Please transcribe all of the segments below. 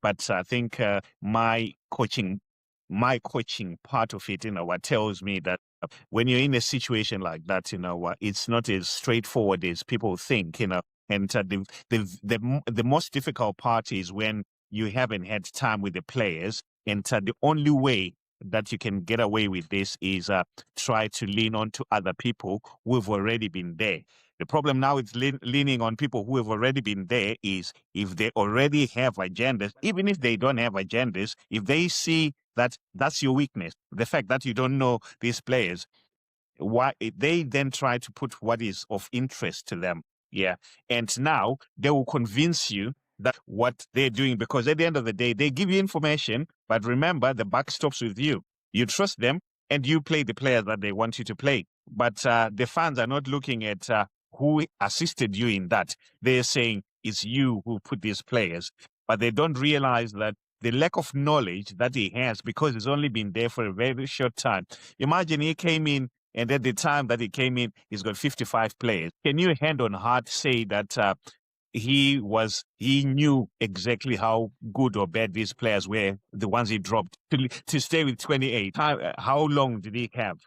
But I think my coaching part of it, what tells me that when you're in a situation like that, it's not as straightforward as people think, and the most difficult part is when you haven't had time with the players, and the only way that you can get away with this is try to lean on to other people who have already been there. The problem now is leaning on people who have already been there is if they already have agendas, even if they don't have agendas, if they see that that's your weakness, the fact that you don't know these players, why they then try to put what is of interest to them. Yeah. And now they will convince you that what they're doing, because at the end of the day, they give you information, but remember, the buck stops with you. You trust them and you play the players that they want you to play. But the fans are not looking at who assisted you in that. They're saying it's you who put these players, but they don't realize that the lack of knowledge that he has, because he's only been there for a very short time. Imagine he came in, and at the time that he came in, he's got 55 players. Can you hand on heart say that he knew exactly how good or bad these players were, the ones he dropped, to stay with 28? How long did he have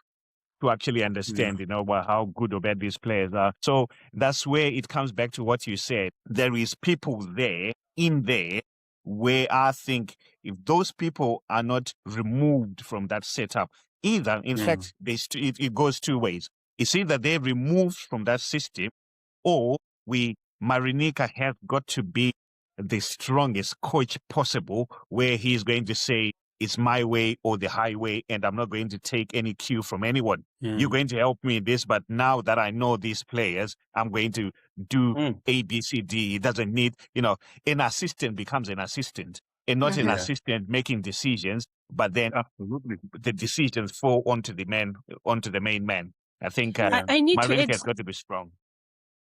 to actually understand, how good or bad these players are? So that's where it comes back to what you said. There is people in there, where I think if those people are not removed from that setup, either, in fact, it goes two ways. It's either they're removed from that system, or Marinika has got to be the strongest coach possible, where he's going to say, it's my way or the highway, and I'm not going to take any cue from anyone. You're going to help me in this, but now that I know these players, I'm going to do A, B, C, D. It doesn't need, an assistant becomes an assistant, and not an assistant making decisions, but then the decisions fall onto the main man. I think I need to Marinika has got to be strong.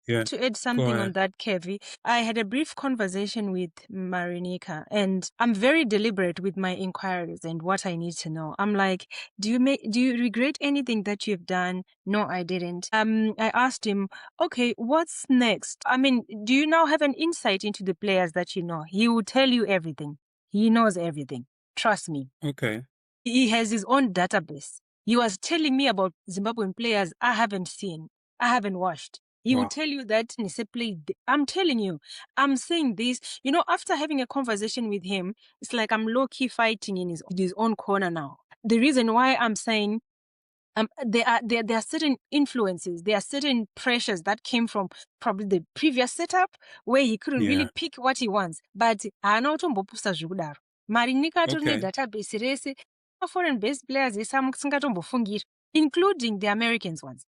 To add something on that, Kevi, I had a brief conversation with Marinika, and I'm very deliberate with my inquiries and what I need to know. I'm like, do you regret anything that you've done? No, I didn't. I asked him, okay, what's next? I mean, do you now have an insight into the players that you know? He will tell you everything. He knows everything. Trust me. Okay. He has his own database. He was telling me about Zimbabwean players I haven't seen, I haven't watched. He will tell you that I'm telling you, I'm saying this. After having a conversation with him, it's like I'm low-key fighting in his own corner now. The reason why I'm saying there are certain influences, there are certain pressures that came from probably the previous setup where he couldn't really pick what he wants. But haanautombopusa zvekudaro. Marinika atori nedatabase rese foreign-based players ese amusingatombofungiri, including the Americans ones.